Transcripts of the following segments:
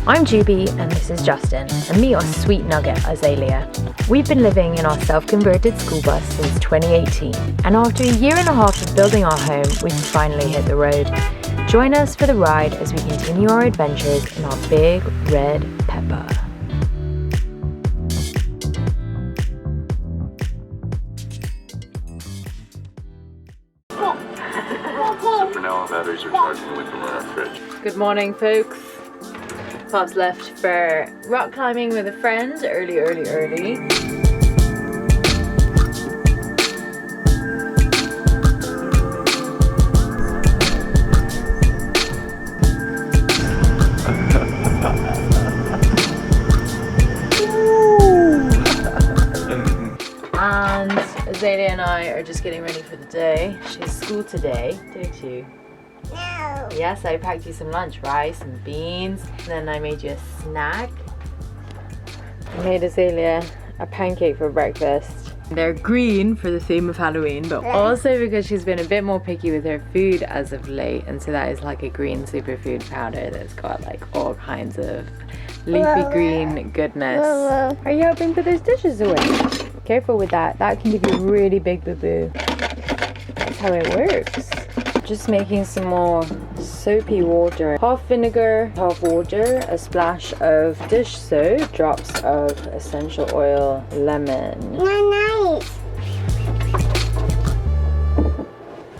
I'm Juby and this is Justin, and meet our sweet Nugget, Azalea. We've been living in our self-converted school bus since 2018, and after a year and a half of building our home, we've finally hit the road. Join us for the ride as we continue our adventures in our big red pepper. So for now, our batteries are charging and we can run our fridge. Good morning, folks. Pop's left for rock climbing with a friend early. And Azalea and I are just getting ready for the day. She has school today, don't you? No. Yes, I packed you some lunch, rice and beans, and then I made you a snack. I made Azalea a pancake for breakfast. They're green for the theme of Halloween, but also because she's been a bit more picky with her food as of late, and so that is like a green superfood powder that's got like all kinds of leafy green goodness. Are you helping put those dishes away? Careful with that. That can give you a really big boo-boo. That's how it works. Just making some more soapy water. Half vinegar, half water, a splash of dish soap, drops of essential oil, lemon. Nice.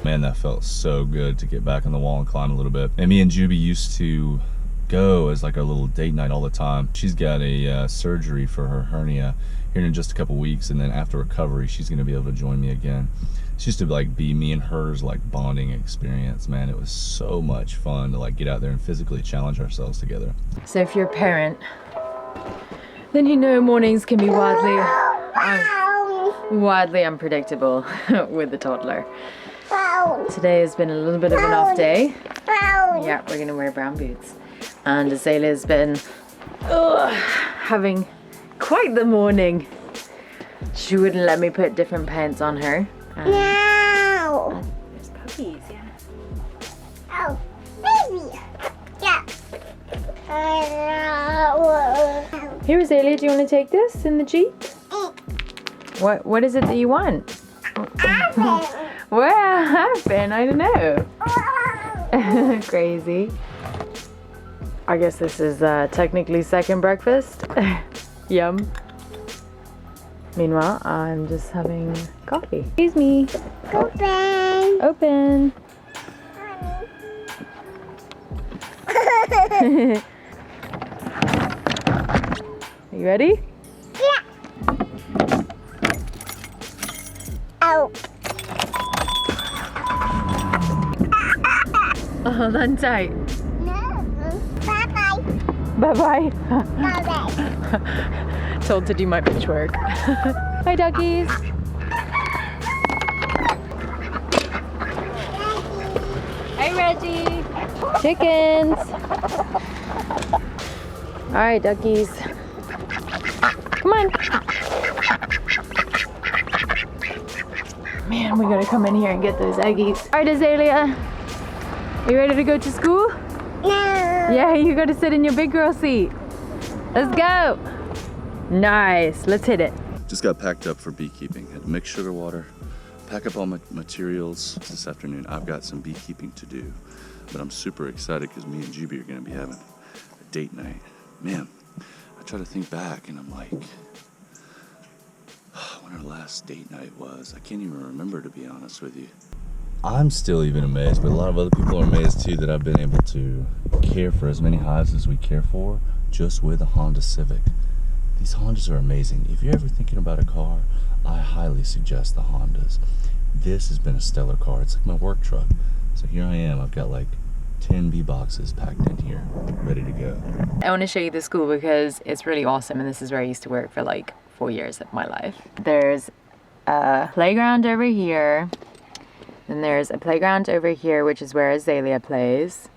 Man, that felt so good to get back on the wall and climb a little bit. And me and Juby used to go as like our little date night all the time. She's got a surgery for her hernia here in just a couple weeks, and then after recovery she's gonna be able to join me again. It's used to like be me and hers like bonding experience. Man, it was so much fun to like get out there and physically challenge ourselves together. So if you're a parent, then you know mornings can be wildly unpredictable with the toddler. Today has been a little bit of an off day. Yeah, we're gonna wear brown boots. And Azalea's been having quite the morning. She wouldn't let me put different pants on her. No. There's puppies, yeah. Oh, baby. Yeah. Here, Azalea, do you want to take this in the Jeep? What is it that you want? What happened? I don't know. Crazy. I guess this is technically second breakfast. Yum. Meanwhile, I'm just having coffee. Excuse me. Open. Open. Are you ready? Yeah. Oh. Oh, hold on tight. No. Bye-bye. Bye-bye. Bye-bye. Told to do my pitch work. Hi, doggies. Hi, Reggie. Chickens. All right, duckies. Come on. Man, we gotta come in here and get those eggies. All right, Azalea. Are you ready to go to school? No. Yeah, you gotta sit in your big girl seat. Let's go. Nice, let's hit it. Just got packed up for beekeeping. Had to mix sugar water, pack up all my materials. This afternoon I've got some beekeeping to do, but I'm super excited because me and Juby are gonna be having a date night. Man, I try to think back and I'm like, when our last date night was, I can't even remember, to be honest with you. I'm still even amazed, but a lot of other people are amazed too that I've been able to care for as many hives as we care for just with a Honda Civic. These Hondas are amazing. If you're ever thinking about a car, I highly suggest the Hondas. This has been a stellar car. It's like my work truck. So here I am. I've got like 10 bee boxes packed in here, ready to go. I want to show you the school because it's really awesome, and this is where I used to work for like 4 years of my life. There's a playground over here, and there's a playground over here, which is where Azalea plays.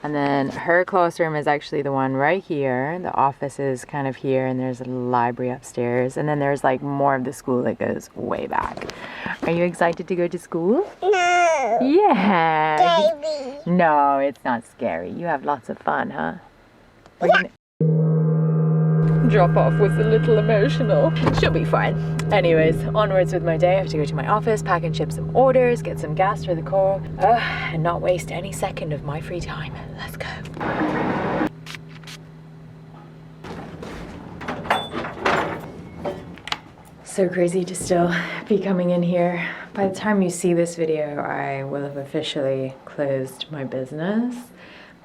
And then her classroom is actually the one right here. The office is kind of here, and there's a library upstairs. And then there's like more of the school that goes way back. Are you excited to go to school? No. Yeah. Baby. No, it's not scary. You have lots of fun, huh? Yeah. drop off was a little emotional. She'll be fine. Anyways, onwards with my day. I have to go to my office, pack and ship some orders, get some gas for the car, and not waste any second of my free time. Let's go. So crazy to still be coming in here. By the time you see this video, I will have officially closed my business.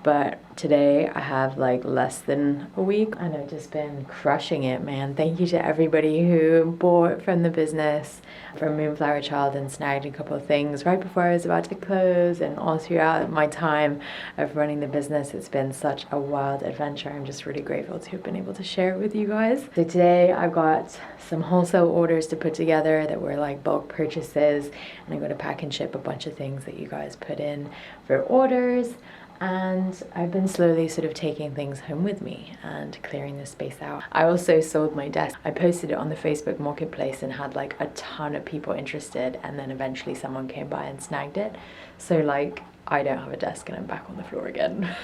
But today I have like less than a week and I've just been crushing it, man. Thank you to everybody who bought from the business, from Moonflower Child, and snagged a couple of things right before I was about to close, and all throughout my time of running the business. It's been such a wild adventure. I'm just really grateful to have been able to share it with you guys. So today I've got some wholesale orders to put together that were like bulk purchases, and I'm going to pack and ship a bunch of things that you guys put in for orders. And I've been slowly sort of taking things home with me and clearing the space out. I also sold my desk. I posted it on the Facebook marketplace and had like a ton of people interested, and then eventually someone came by and snagged it. So like, I don't have a desk and I'm back on the floor again.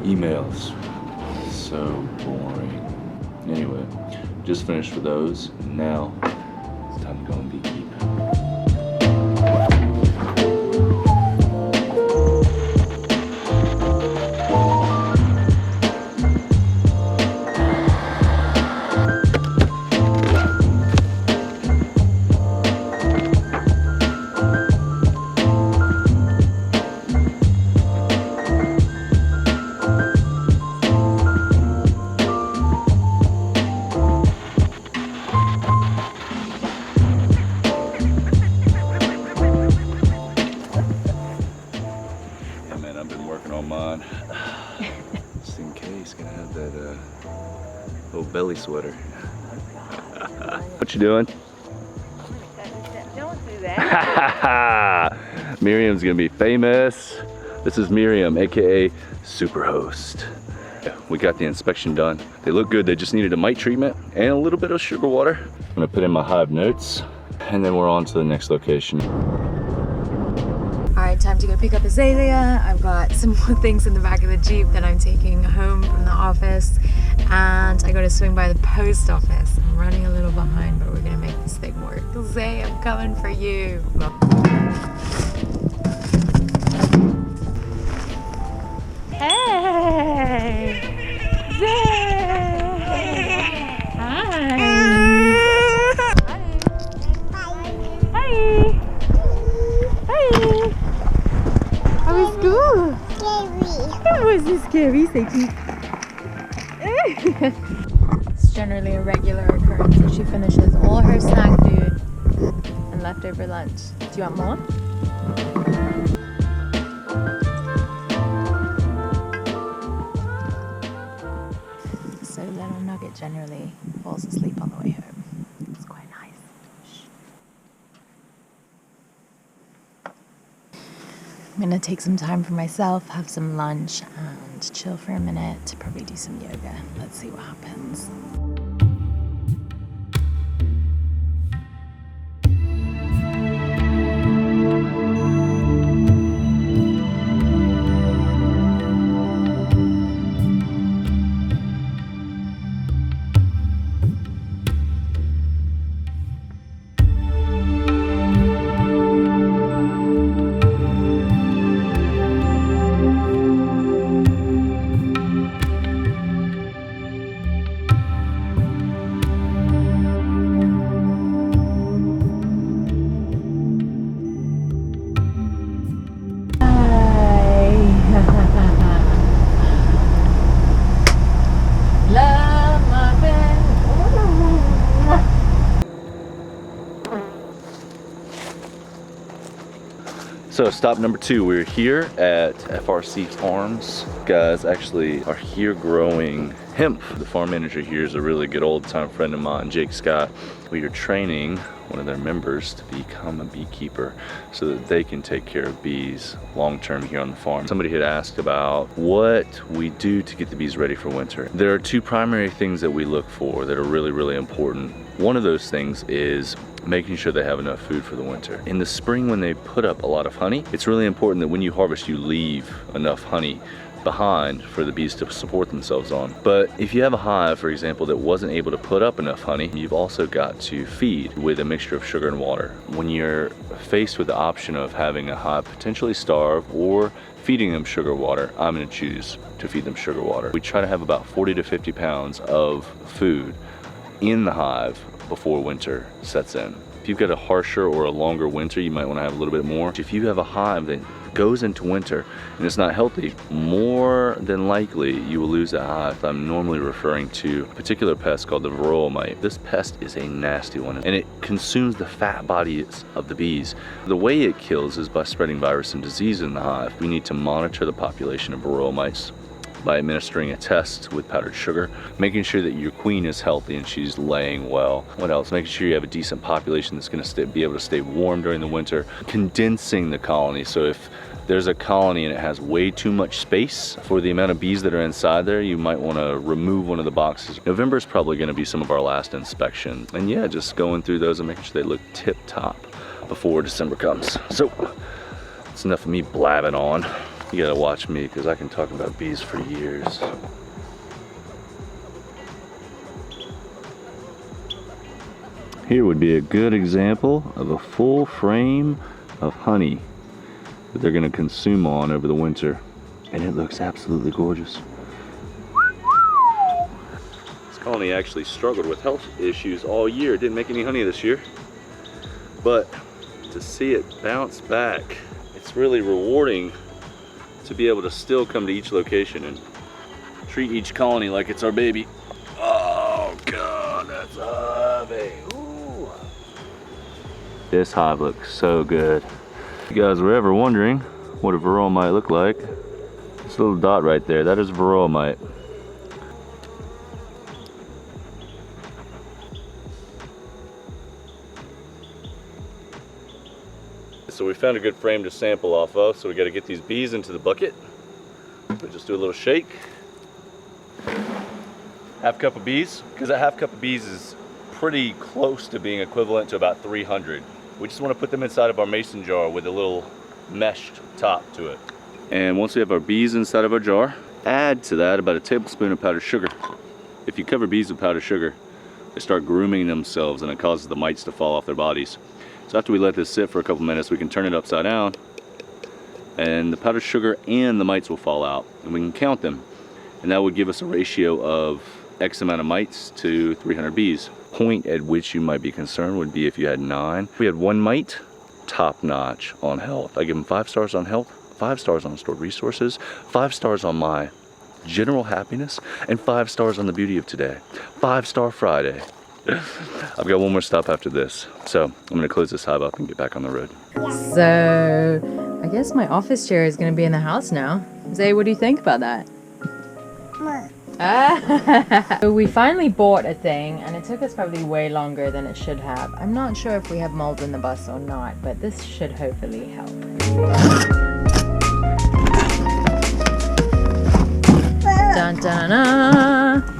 Emails. So boring. Anyway, just finished with those. Now it's time to go and beekeep. Belly sweater. What you doing? Don't do that. Miriam's gonna be famous. This is Miriam, aka Superhost. We got the inspection done. They look good. They just needed a mite treatment and a little bit of sugar water. I'm gonna put in my hive notes, and then we're on to the next location. Alright, time to go pick up Azalea. I've got some more things in the back of the Jeep that I'm taking home from the office, and I gotta swing by the post office. I'm running a little behind, but we're gonna make this thing work. Zay, I'm coming for you. Hey! Zay! Hi! Hi! Hi! How was school? Scary. It wasn't scary, Sadie. It's generally a regular occurrence that she finishes all her snack food and leftover lunch. Do you want more? So little Nugget generally falls asleep on the way home. It's quite nice. Shh. I'm gonna take some time for myself, have some lunch, and chill for a minute, probably do some yoga. Let's see what happens. So stop number 2, we're here at FRC Farms. Guys actually are here growing hemp. The farm manager here is a really good old time friend of mine, Jake Scott. We are training one of their members to become a beekeeper so that they can take care of bees long term here on the farm. Somebody had asked about what we do to get the bees ready for winter. There are 2 primary things that we look for that are really important. One of those things is making sure they have enough food for the winter. In the spring, when they put up a lot of honey, it's really important that when you harvest, you leave enough honey behind for the bees to support themselves on. But if you have a hive, for example, that wasn't able to put up enough honey, you've also got to feed with a mixture of sugar and water. When you're faced with the option of having a hive potentially starve or feeding them sugar water, I'm going to choose to feed them sugar water. We try to have about 40 to 50 pounds of food in the hive before winter sets in. If you've got a harsher or a longer winter, you might want to have a little bit more. If you have a hive that goes into winter and it's not healthy, more than likely you will lose that hive. I'm normally referring to a particular pest called the varroa mite. This pest is a nasty one and it consumes the fat bodies of the bees. The way it kills is by spreading virus and disease in the hive. We need to monitor the population of varroa mites by administering a test with powdered sugar, making sure that your queen is healthy and she's laying well. What else? Making sure you have a decent population that's going to be able to stay warm during the winter. Condensing the colony, so if there's a colony and it has way too much space for the amount of bees that are inside there, you might want to remove one of the boxes. November is probably going to be some of our last inspection. And yeah, just going through those and making sure they look tip top before December comes. So, it's enough of me blabbing on. You gotta watch me because I can talk about bees for years. Here would be a good example of a full frame of honey that they're gonna consume on over the winter. And it looks absolutely gorgeous. This colony actually struggled with health issues all year. It didn't make any honey this year. But to see it bounce back, it's really rewarding to be able to still come to each location and treat each colony like it's our baby. Oh God, that's heavy. Ooh. This hive looks so good. If you guys were ever wondering what a varroa mite look like, this little dot right there, that is a varroa mite. So we found a good frame to sample off of, so we got to get these bees into the bucket. We'll just do a little shake. Half cup of bees, because that half cup of bees is pretty close to being equivalent to about 300. We just want to put them inside of our mason jar with a little meshed top to it. And once we have our bees inside of our jar, add to that about a tablespoon of powdered sugar. If you cover bees with powdered sugar, they start grooming themselves and it causes the mites to fall off their bodies. So after we let this sit for a couple minutes, we can turn it upside down and the powdered sugar and the mites will fall out and we can count them. And that would give us a ratio of X amount of mites to 300 bees. Point at which you might be concerned would be if you had 9. If we had 1 mite, top notch on health. I give them 5 stars on health, 5 stars on stored resources, 5 stars on my general happiness, and 5 stars on the beauty of today. 5-star Friday. I've got one more stop after this, so I'm going to close this hive up and get back on the road. So, I guess my office chair is going to be in the house now. Zay, what do you think about that? So we finally bought a thing, and it took us probably way longer than it should have. I'm not sure if we have mold in the bus or not, but this should hopefully help. Dun, dun, dun.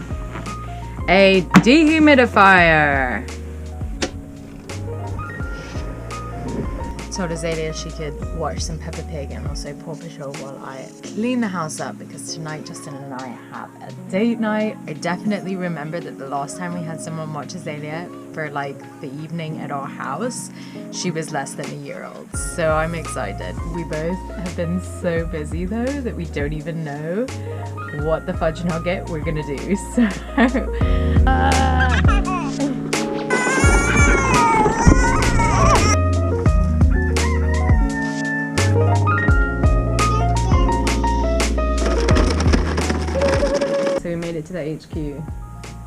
A dehumidifier. Told Azalea she could watch some Peppa Pig and also Paw Patrol while I clean the house up, because tonight Justin and I have a date night. I definitely remember that the last time we had someone watch Azalea for like the evening at our house, she was less than a year old. So I'm excited. We both have been so busy though that we don't even know what the fudge nugget we're gonna do. So we made it to the HQ.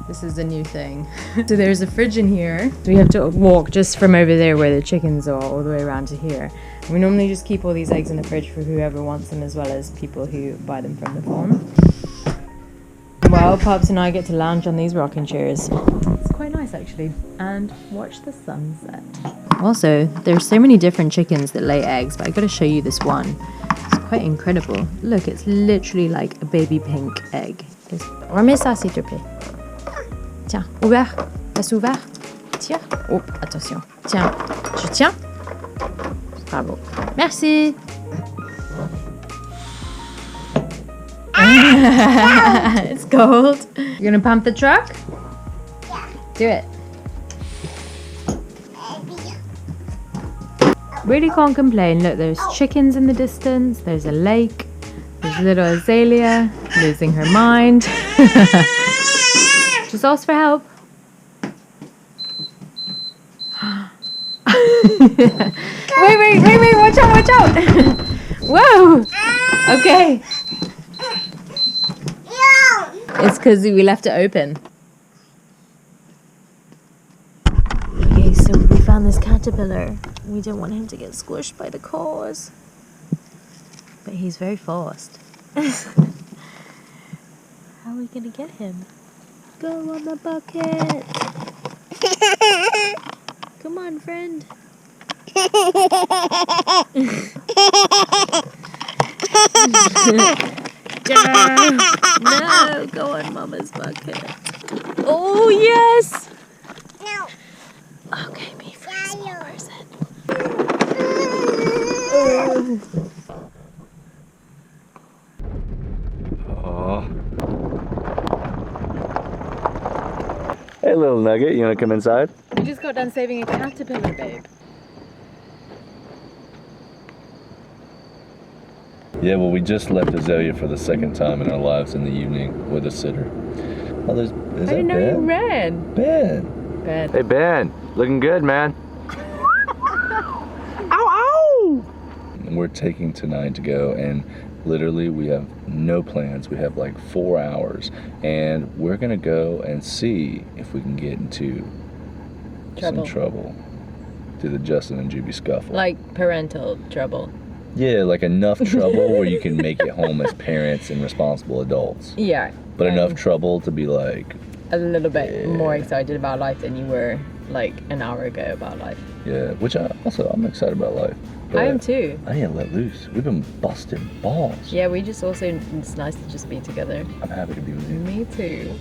This is the new thing. So there's a fridge in here. So we have to walk just from over there where the chickens are all the way around to here. We normally just keep all these eggs in the fridge for whoever wants them, as well as people who buy them from the farm. Well, Pops and I get to lounge on these rocking chairs. It's quite nice actually, and watch the sunset. Also, there's so many different chickens that lay eggs, but I gotta show you this one. It's quite incredible. Look, it's literally like a baby pink egg. Remets ça s'il te plaît. Tiens, ouvert. Laisse ouvert. Tiens. Oh, attention. Tiens. Je tiens. Bravo. Merci. It's cold. You're gonna pump the truck? Yeah. Do it. Really can't complain. Look, there's chickens in the distance. There's a lake. There's little Azalea losing her mind. Just ask for help. Wait, watch out. Whoa. Okay. It's because we left it open. Okay, so we found this caterpillar. We don't want him to get squished by the chores. But he's very fast. How are we gonna get him? Go on the bucket. Come on, friend. No, go on Mama's bucket. Oh, yes. No. Okay, me for a small person. Hey, little Nugget, you wanna come inside? We just got done saving a caterpillar, babe. Yeah, well, we just left Azalea for the second time in our lives in the evening with a sitter. Oh, is I that didn't know you Ben? ran. Ben. Hey, Ben. Looking good, man. Ow! And we're taking tonight to go, and literally we have no plans. We have like 4 hours, and we're gonna go and see if we can get into some trouble. Do the Justin and Juby scuffle. Like parental trouble. Yeah, like enough trouble where you can make it home as parents and responsible adults. Yeah. But enough trouble to be like... A little bit more excited about life than you were like an hour ago about life. Yeah, which I'm excited about life. I am too. I ain't let loose. We've been busting balls. Yeah, we just also, it's nice to just be together. I'm happy to be with you. Me too.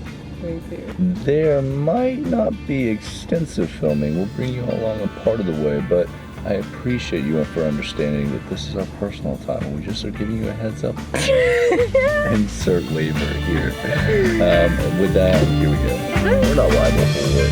There might not be extensive filming. We'll bring you along a part of the way, but I appreciate you for understanding that this is our personal time, and we just are giving you a heads up. Insert waiver here. With that, here we go. We're not liable for it.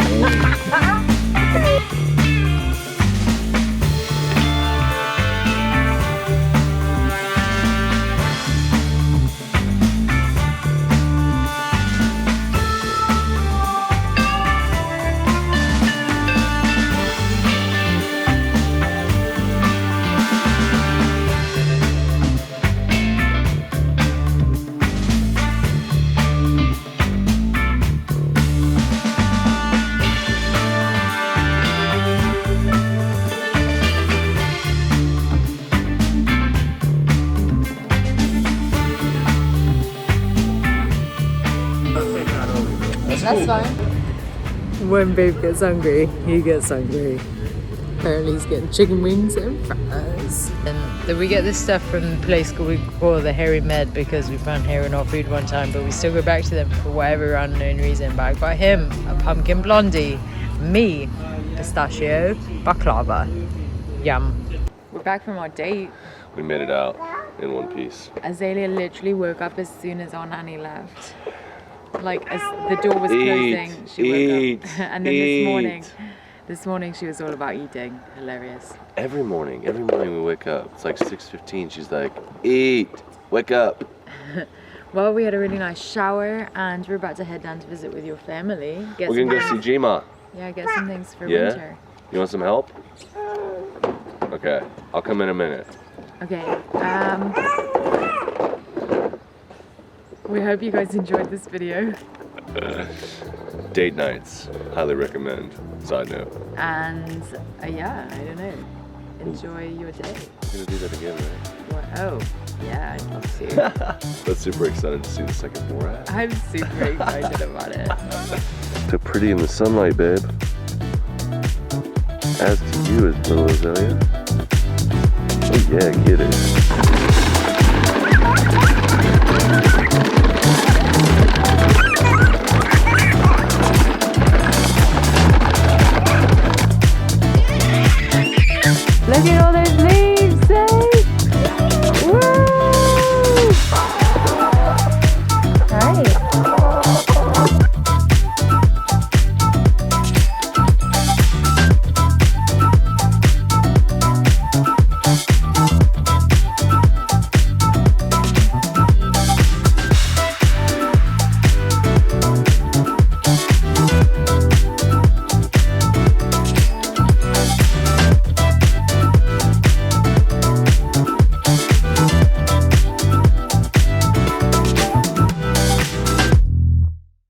That's fine. When Babe gets hungry, he gets hungry. Apparently he's getting chicken wings and fries. And then we get this stuff from the place we call the Hairy Med because we found hair in our food one time, but we still go back to them for whatever unknown reason. But I got him a pumpkin blondie, me pistachio baklava. Yum. We're back from our date. We made it out in one piece. Azalea literally woke up as soon as our nanny left. Like as the door was closing, she woke up. And then this morning she was all about eating. Hilarious. Every morning we wake up. It's like 6:15. She's like, eat, wake up. Well, we had a really nice shower and we're about to head down to visit with your family. We're gonna go see Jima. Yeah, get some things for winter. You want some help? Okay, I'll come in a minute. Okay, we hope you guys enjoyed this video. Date nights, highly recommend. Side note. And yeah, I don't know. enjoy your day. We're gonna do that again, right? What? Oh, yeah, I'd love to. But super excited to see the second borat. I'm super excited about it. So pretty in the sunlight, babe. As to you, little Azalea. Oh yeah, get it.